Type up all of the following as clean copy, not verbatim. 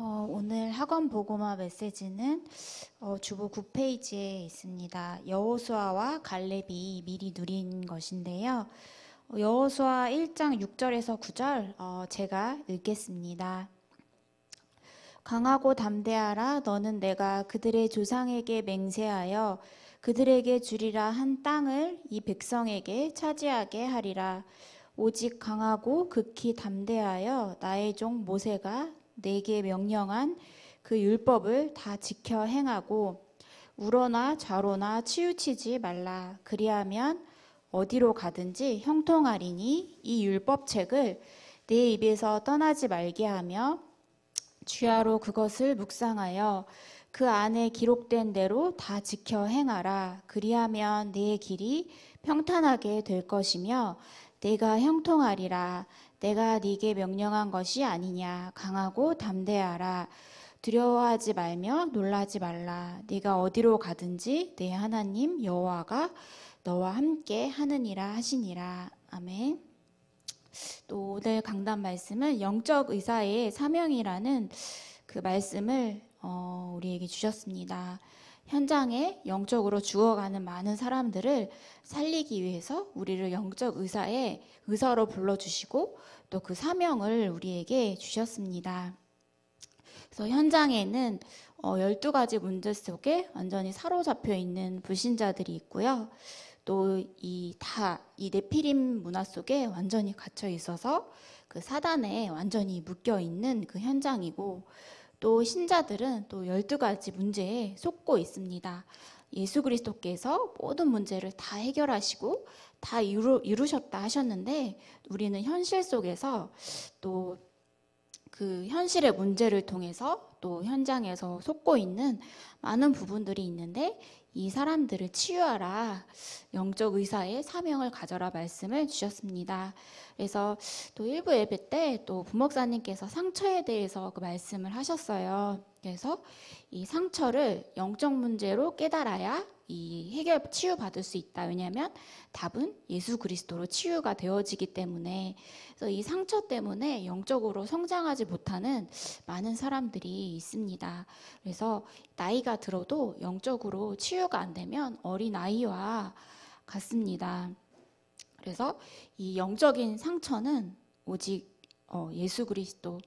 오늘 학원 보고마 메시지는 주보 9페이지에 있습니다. 여호수아와 갈렙이 미리 누린 것인데요. 여호수아 1장 6절에서 9절 제가 읽겠습니다. 강하고 담대하라. 너는 내가 그들의 조상에게 맹세하여 그들에게 주리라 한 땅을 이 백성에게 차지하게 하리라. 오직 강하고 극히 담대하여 나의 종 모세가 내게 명령한 그 율법을 다 지켜 행하고 우러나 좌로나 치우치지 말라. 그리하면 어디로 가든지 형통하리니 이 율법책을 내 입에서 떠나지 말게 하며 주야로 그것을 묵상하여 그 안에 기록된 대로 다 지켜 행하라. 그리하면 네 길이 평탄하게 될 것이며 내가 형통하리라. 내가 네게 명령한 것이 아니냐. 강하고 담대하라. 두려워하지 말며 놀라지 말라. 네가 어디로 가든지 내 하나님 여호와가 너와 함께 하느니라 하시니라. 아멘. 또 오늘 강단 말씀은 영적 의사의 사명이라는 그 말씀을 우리에게 주셨습니다. 현장에 영적으로 죽어가는 많은 사람들을 살리기 위해서 우리를 영적 의사로 불러주시고 또 그 사명을 우리에게 주셨습니다. 그래서 현장에는 12가지 문제 속에 완전히 사로잡혀 있는 불신자들이 있고요. 또 이 네피림 문화 속에 완전히 갇혀 있어서 그 사단에 완전히 묶여 있는 그 현장이고, 또 신자들은 또 12가지 문제에 속고 있습니다. 예수 그리스도께서 모든 문제를 다 해결하시고 다 이루셨다 하셨는데, 우리는 현실 속에서 또 그 현실의 문제를 통해서 또 현장에서 속고 있는 많은 부분들이 있는데, 이 사람들을 치유하라. 영적 의사의 사명을 가져라 말씀을 주셨습니다. 그래서 또 일부 예배 때 또 부목사님께서 상처에 대해서 그 말씀을 하셨어요. 그래서 이 상처를 영적 문제로 깨달아야 이 치유받을 수 있다. 왜냐하면 답은 예수 그리스도로 치유가 되어지기 때문에. 그래서 이 상처 때문에 영적으로 성장하지 못하는 많은 사람들이 있습니다. 그래서 나이가 들어도 영적으로 치유가 안 되면 어린아이와 같습니다. 그래서 이 영적인 상처는 오직 예수 그리스도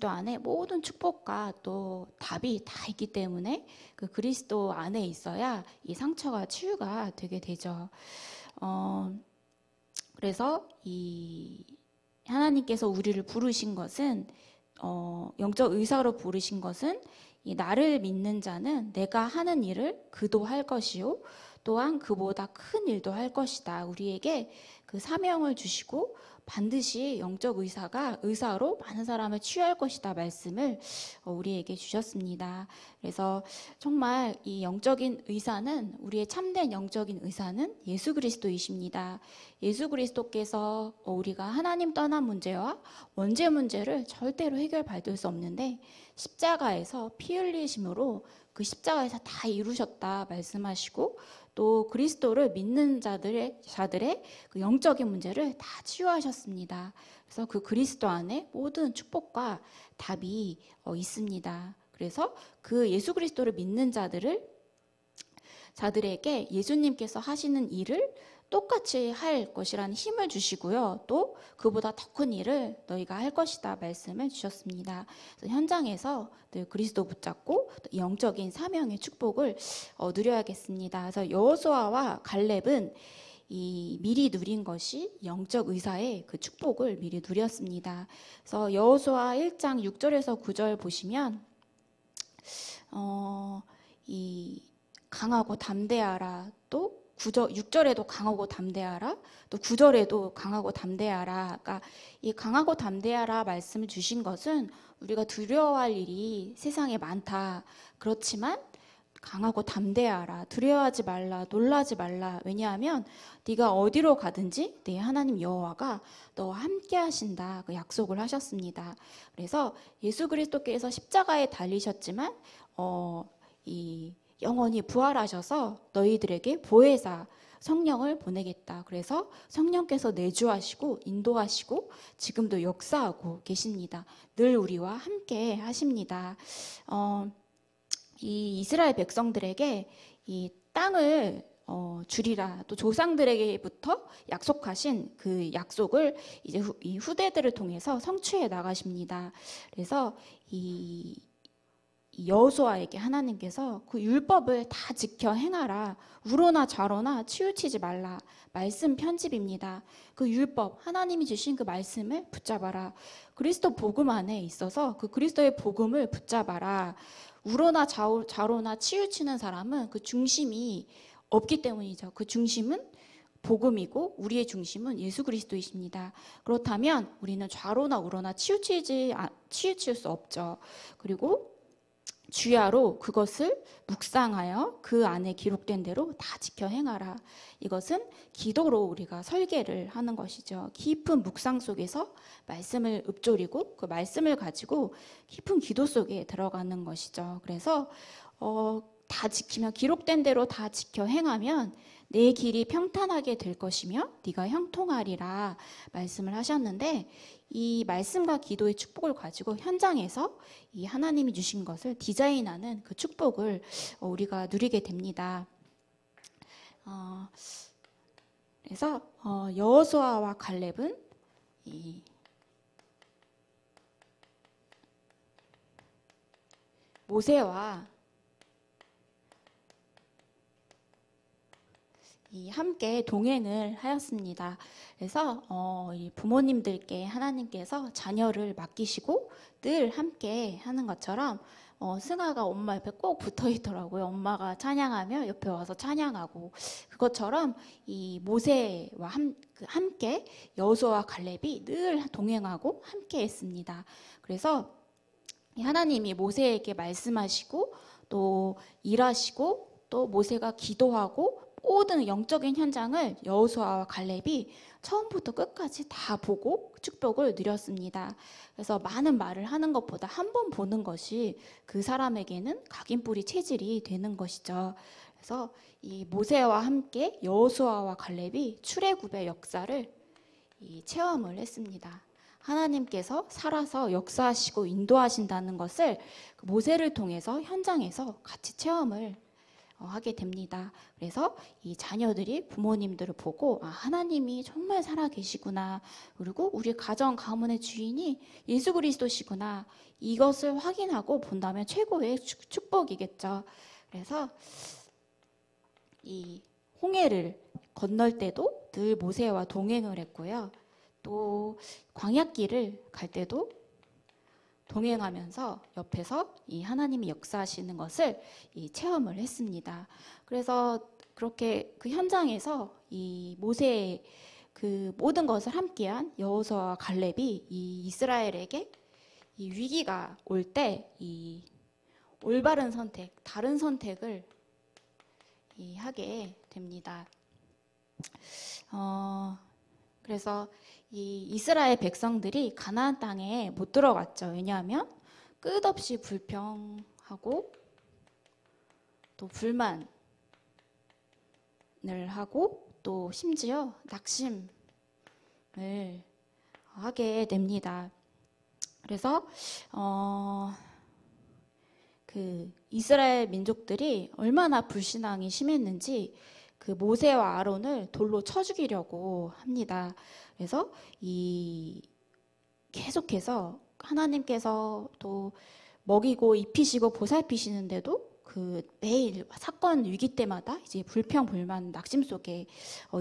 안에 모든 축복과 또 답이 다 있기 때문에 그 그리스도 안에 있어야 이 상처가 치유가 되게 되죠. 그래서 이 하나님께서 우리를 부르신 것은 영적 의사로 부르신 것은 이 나를 믿는 자는 내가 하는 일을 그도 할 것이요 또한 그보다 큰 일도 할 것이다. 우리에게 그 사명을 주시고 반드시 영적 의사로 많은 사람을 치유할 것이다 말씀을 우리에게 주셨습니다. 그래서 정말 이 영적인 의사는, 우리의 참된 영적인 의사는 예수 그리스도이십니다. 예수 그리스도께서 우리가 하나님 떠난 문제와 원죄 문제를 절대로 해결받을 수 없는데 십자가에서 피 흘리심으로 그 십자가에서 다 이루셨다 말씀하시고, 또 그리스도를 믿는 자들의 그 영적인 문제를 다 치유하셨습니다. 그래서 그 그리스도 안에 모든 축복과 답이 있습니다. 그래서 그 예수 그리스도를 믿는 자들에게 예수님께서 하시는 일을 똑같이 할 것이라는 힘을 주시고요. 또 그보다 더 큰 일을 너희가 할 것이다 말씀을 주셨습니다. 그래서 현장에서 늘 그리스도 붙잡고 영적인 사명의 축복을 누려야겠습니다. 그래서 여호수아와 갈렙은 이 미리 누린 것이 영적 의사의 그 축복을 미리 누렸습니다. 그래서 여호수아 1장 6절에서 9절 보시면 이 강하고 담대하라, 또 6절에도 강하고 담대하라, 또 9절에도 강하고 담대하라. 그러니까 이 강하고 담대하라 말씀을 주신 것은 우리가 두려워할 일이 세상에 많다. 그렇지만 강하고 담대하라, 두려워하지 말라, 놀라지 말라. 왜냐하면 네가 어디로 가든지 내 하나님 여호와가 너와 함께 하신다. 그 약속을 하셨습니다. 그래서 예수 그리스도께서 십자가에 달리셨지만 이 영원히 부활하셔서 너희들에게 보혜사, 성령을 보내겠다. 그래서 성령께서 내주하시고 인도하시고 지금도 역사하고 계십니다. 늘 우리와 함께 하십니다. 이 이스라엘 백성들에게 이 땅을 주리라, 또 조상들에게부터 약속하신 그 약속을 이제 이 후대들을 통해서 성취해 나가십니다. 그래서 이 여호수아에게 하나님께서 그 율법을 다 지켜 행하라, 우로나 좌로나 치우치지 말라, 말씀 편집입니다. 그 율법, 하나님이 주신 그 말씀을 붙잡아라. 그리스도 복음 안에 있어서 그 그리스도의 복음을 붙잡아라. 우로나 좌로나 치우치는 사람은 그 중심이 없기 때문이죠. 그 중심은 복음이고 우리의 중심은 예수 그리스도이십니다. 그렇다면 우리는 좌로나 우로나 치우칠 수 없죠. 그리고 주야로 그것을 묵상하여 그 안에 기록된 대로 다 지켜 행하라. 이것은 기도로 우리가 설계를 하는 것이죠. 깊은 묵상 속에서 말씀을 읊조리고 그 말씀을 가지고 깊은 기도 속에 들어가는 것이죠. 그래서 다 지키면, 기록된 대로 다 지켜 행하면 내 길이 평탄하게 될 것이며 네가 형통하리라 말씀을 하셨는데, 이 말씀과 기도의 축복을 가지고 현장에서 이 하나님이 주신 것을 디자인하는 그 축복을 우리가 누리게 됩니다. 그래서 여호수아와 갈렙은 이 모세와 함께 동행을 하였습니다. 그래서 이 부모님들께 하나님께서 자녀를 맡기시고 늘 함께 하는 것처럼 승아가 엄마 옆에 꼭 붙어 있더라고요. 엄마가 찬양하며 옆에 와서 찬양하고, 그것처럼 이 모세와 함께 여호수아와 갈렙이 늘 동행하고 함께 했습니다. 그래서 하나님이 모세에게 말씀하시고 또 일하시고 또 모세가 기도하고 모든 영적인 현장을 여호수아와 갈렙이 처음부터 끝까지 다 보고 축복을 누렸습니다. 그래서 많은 말을 하는 것보다 한 번 보는 것이 그 사람에게는 각인뿌리 체질이 되는 것이죠. 그래서 이 모세와 함께 여호수아와 갈렙이 출애굽의 역사를 체험을 했습니다. 하나님께서 살아서 역사하시고 인도하신다는 것을 모세를 통해서 현장에서 같이 체험을 하게 됩니다. 그래서 이 자녀들이 부모님들을 보고 하나님이 정말 살아계시구나, 그리고 우리 가정 가문의 주인이 예수 그리스도시구나, 이것을 확인하고 본다면 최고의 축복이겠죠. 그래서 이 홍해를 건널 때도 늘 모세와 동행을 했고요. 또 광야길을 갈 때도 동행하면서 옆에서 이 하나님이 역사하시는 것을 체험을 했습니다. 그래서 그렇게 그 현장에서 이 모세의 그 모든 것을 함께한 여호수아와 갈렙이 이 이스라엘에게 이 위기가 올 때 이 올바른 선택, 다른 선택을 하게 됩니다. 그래서 이 이스라엘 백성들이 가나안 땅에 못 들어갔죠. 왜냐하면 끝없이 불평하고 또 불만을 하고 또 심지어 낙심을 하게 됩니다. 그래서 그 이스라엘 민족들이 얼마나 불신앙이 심했는지 그 모세와 아론을 돌로 쳐 죽이려고 합니다. 그래서 계속해서 하나님께서 또 먹이고 입히시고 보살피시는데도 그 매일 사건 위기 때마다 이제 불평 불만 낙심 속에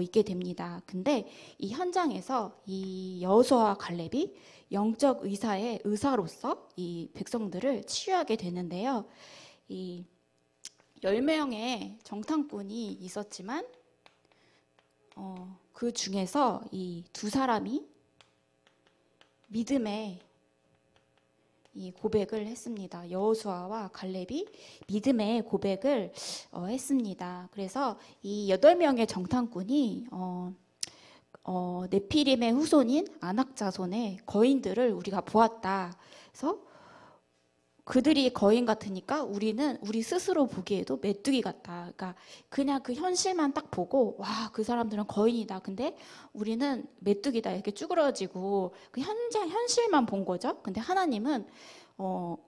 있게 됩니다. 근데 이 현장에서 이 여호수아와 갈렙이 영적 의사로서 이 백성들을 치유하게 되는데요. 이 10명의 정탐꾼이 있었지만 그 중에서 이 두 사람이 믿음의 이 고백을 했습니다. 여호수아와 갈렙이 믿음의 고백을 했습니다. 그래서 이 8명의 정탐꾼이 네피림의 후손인 아낙 자손의 거인들을 우리가 보았다. 그래서 그들이 거인 같으니까 우리는 우리 스스로 보기에도 메뚜기 같다. 그러니까 그냥 그 현실만 딱 보고 와, 그 사람들은 거인이다. 근데 우리는 메뚜기다. 이렇게 쭈그러지고 그 현실만 본 거죠. 근데 하나님은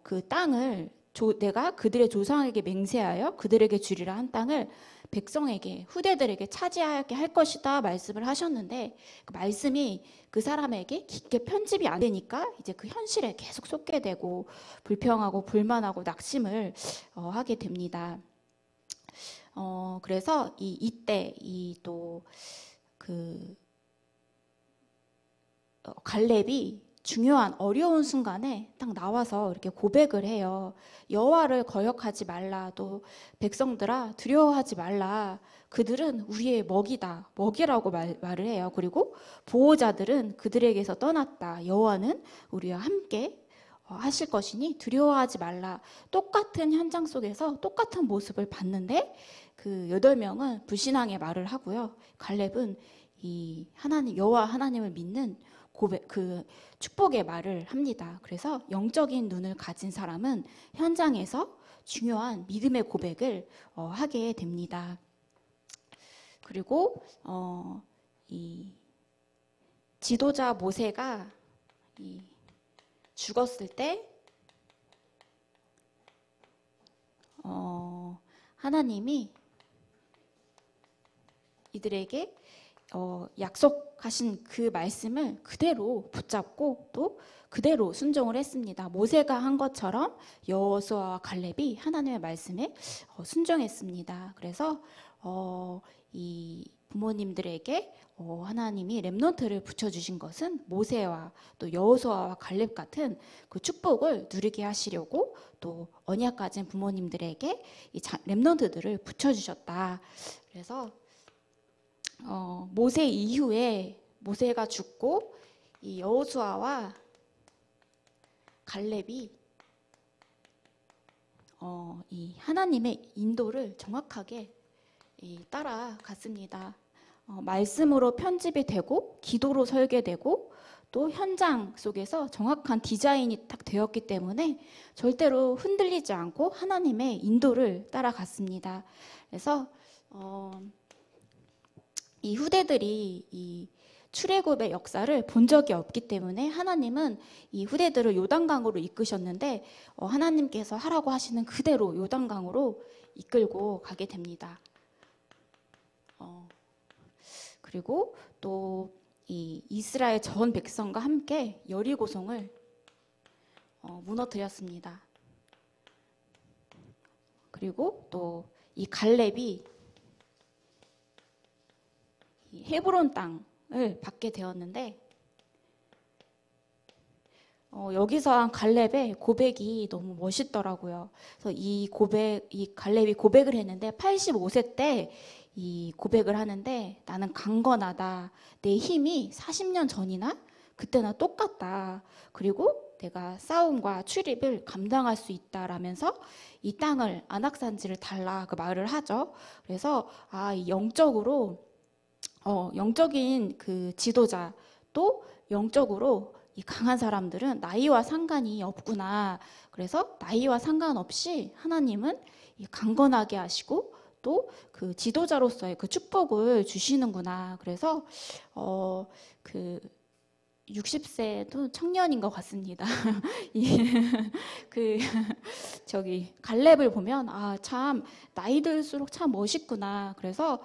그 땅을 내가 그들의 조상에게 맹세하여 그들에게 주리라 한 땅을 백성에게 후대들에게 차지하게 할 것이다 말씀을 하셨는데 그 말씀이 그 사람에게 깊게 편집이 안 되니까 이제 그 현실에 계속 쏟게 되고 불평하고 불만하고 낙심을 하게 됩니다. 그래서 이때 또 그 갈렙이 중요한 어려운 순간에 딱 나와서 이렇게 고백을 해요. 여호와를 거역하지 말라. 또 백성들아 두려워하지 말라. 그들은 우리의 먹이다. 먹이라고 말을 해요. 그리고 보호자들은 그들에게서 떠났다. 여호와는 우리와 함께 하실 것이니 두려워하지 말라. 똑같은 현장 속에서 똑같은 모습을 봤는데 그 8명은 불신앙의 말을 하고요. 갈렙은 이 하나님 여호와 하나님을 믿는 그 축복의 말을 합니다. 그래서 영적인 눈을 가진 사람은 현장에서 중요한 믿음의 고백을 하게 됩니다. 그리고 이 지도자 모세가 죽었을 때 하나님이 이들에게 약속하신 그 말씀을 그대로 붙잡고 또 그대로 순종을 했습니다. 모세가 한 것처럼 여호수아와 갈렙이 하나님의 말씀에 순종했습니다. 그래서 이 부모님들에게 하나님이 렘넌트를 붙여주신 것은 모세와 또 여호수아와 갈렙 같은 그 축복을 누리게 하시려고 또 언약 가진 부모님들에게 이 렘넌트들을 붙여주셨다. 그래서 모세 이후에 모세가 죽고 이 여호수아와 갈렙이 이 하나님의 인도를 정확하게 따라갔습니다. 말씀으로 편집이 되고 기도로 설계되고 또 현장 속에서 정확한 디자인이 딱 되었기 때문에 절대로 흔들리지 않고 하나님의 인도를 따라갔습니다. 그래서 이 후대들이 이 출애굽의 역사를 본 적이 없기 때문에 하나님은 이 후대들을 요단강으로 이끄셨는데 하나님께서 하라고 하시는 그대로 요단강으로 이끌고 가게 됩니다. 그리고 또 이 이스라엘 전 백성과 함께 여리고성을 무너뜨렸습니다. 그리고 또 이 갈렙이 헤브론 땅을 받게 되었는데 여기서 한 갈렙의 고백이 너무 멋있더라고요. 그래서 이 갈렙이 고백을 했는데 85세 때 이 고백을 하는데 나는 강건하다. 내 힘이 40년 전이나 그때나 똑같다. 그리고 내가 싸움과 출입을 감당할 수 있다라면서 이 땅을 안악산지를 달라 그 말을 하죠. 그래서 영적으로 영적인 그 지도자 또 영적으로 이 강한 사람들은 나이와 상관이 없구나. 그래서 나이와 상관없이 하나님은 강건하게 하시고 또 그 지도자로서의 그 축복을 주시는구나. 그래서 그 60세도 청년인 것 같습니다. 그 저기 갈렙을 보면 참 나이 들수록 참 멋있구나. 그래서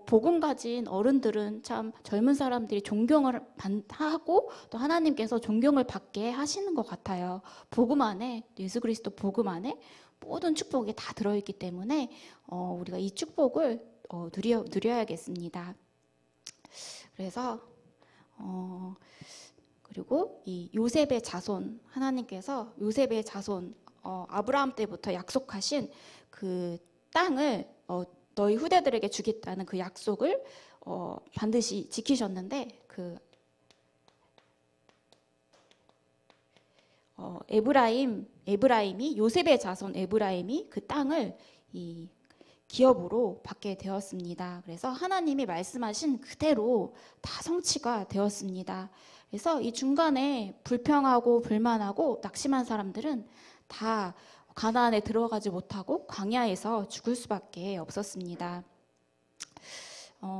복음 가진 어른들은 참 젊은 사람들이 존경을 하고 또 하나님께서 존경을 받게 하시는 것 같아요. 복음 안에 예수 그리스도 복음 안에 모든 축복이 다 들어있기 때문에 우리가 이 축복을 누려야겠습니다. 그래서 그리고 이 요셉의 자손 하나님께서 요셉의 자손 아브라함 때부터 약속하신 그 땅을 너희 후대들에게 주겠다는 그 약속을 반드시 지키셨는데 그 에브라임이 요셉의 자손 에브라임이 그 땅을 이 기업으로 받게 되었습니다. 그래서 하나님이 말씀하신 그대로 다 성취가 되었습니다. 그래서 이 중간에 불평하고 불만하고 낙심한 사람들은 다 가나안에 들어가지 못하고 광야에서 죽을 수밖에 없었습니다.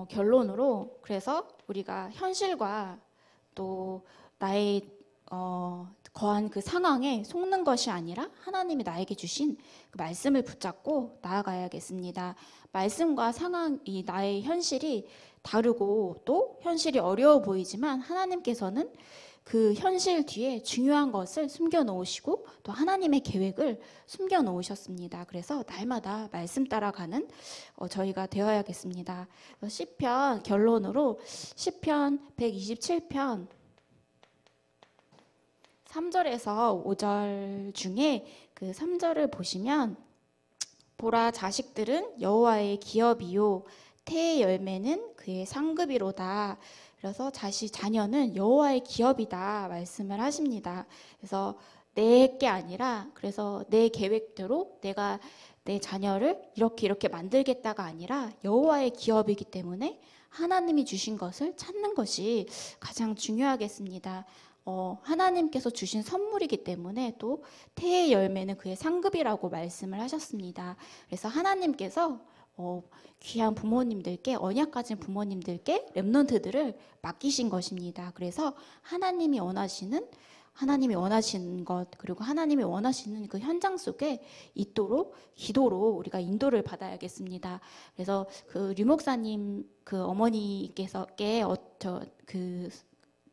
결론으로 그래서 우리가 현실과 또 나의 거한 그 상황에 속는 것이 아니라 하나님이 나에게 주신 그 말씀을 붙잡고 나아가야겠습니다. 말씀과 상황이 나의 현실이 다르고 또 현실이 어려워 보이지만 하나님께서는 그 현실 뒤에 중요한 것을 숨겨 놓으시고 또 하나님의 계획을 숨겨 놓으셨습니다. 그래서 날마다 말씀 따라가는 저희가 되어야겠습니다. 시편 결론으로 시편 127편 3절에서 5절 중에 그 3절을 보시면 보라 자식들은 여호와의 기업이요 태의 열매는 그의 상급이로다. 그래서 자녀는 여호와의 기업이다 말씀을 하십니다. 그래서 내 게 아니라 그래서 내 계획대로 내가 내 자녀를 이렇게 만들겠다가 아니라 여호와의 기업이기 때문에 하나님이 주신 것을 찾는 것이 가장 중요하겠습니다. 하나님께서 주신 선물이기 때문에 또 태의 열매는 그의 상급이라고 말씀을 하셨습니다. 그래서 하나님께서 귀한 부모님들께 언약 가진 부모님들께 렘넌트들을 맡기신 것입니다. 그래서 하나님이 원하시는 것 그리고 하나님이 원하시는 그 현장 속에 있도록 기도로 우리가 인도를 받아야겠습니다. 그래서 그 류목사님 그 어머니께서께 그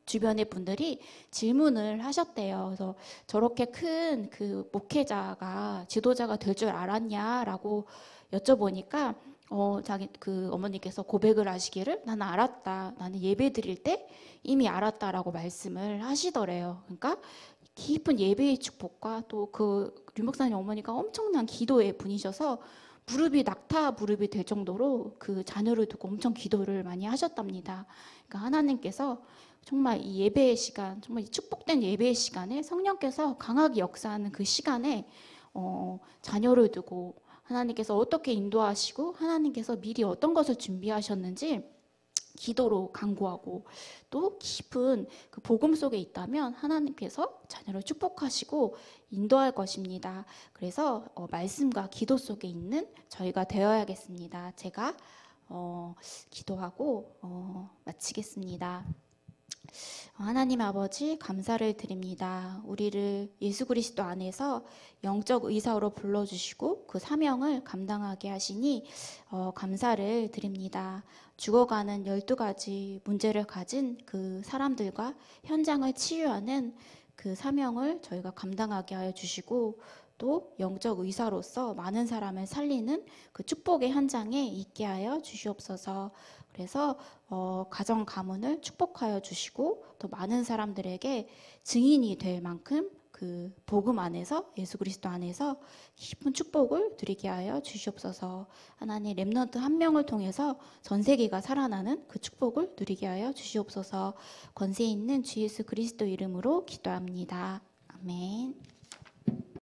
주변의 분들이 질문을 하셨대요. 그래서 저렇게 큰 그 목회자가 지도자가 될 줄 알았냐라고 여쭤보니까 자기 그 어머니께서 고백을 하시기를 나는 알았다. 나는 예배 드릴 때 이미 알았다라고 말씀을 하시더래요. 그러니까 깊은 예배의 축복과 또 그 류목사님 어머니가 엄청난 기도의 분이셔서 낙타 무릎이 될 정도로 그 자녀를 두고 엄청 기도를 많이 하셨답니다. 그러니까 하나님께서 정말 이 예배의 시간, 정말 이 축복된 예배의 시간에 성령께서 강하게 역사하는 그 시간에 자녀를 두고 하나님께서 어떻게 인도하시고 하나님께서 미리 어떤 것을 준비하셨는지 기도로 간구하고 또 깊은 그 복음 속에 있다면 하나님께서 자녀를 축복하시고 인도할 것입니다. 그래서 말씀과 기도 속에 있는 저희가 되어야겠습니다. 제가 기도하고 마치겠습니다. 하나님 아버지 감사를 드립니다. 우리를 예수 그리스도 안에서 영적 의사로 불러주시고 그 사명을 감당하게 하시니 감사를 드립니다. 죽어가는 12가지 문제를 가진 그 사람들과 현장을 치유하는 그 사명을 저희가 감당하게 하여 주시고 또 영적 의사로서 많은 사람을 살리는 그 축복의 현장에 있게 하여 주시옵소서. 그래서 가정 가문을 축복하여 주시고 또 많은 사람들에게 증인이 될 만큼 그 복음 안에서 예수 그리스도 안에서 깊은 축복을 누리게 하여 주시옵소서. 하나님 렘넌트 한 명을 통해서 전 세계가 살아나는 그 축복을 누리게 하여 주시옵소서. 권세 있는 주 예수 그리스도 이름으로 기도합니다. 아멘.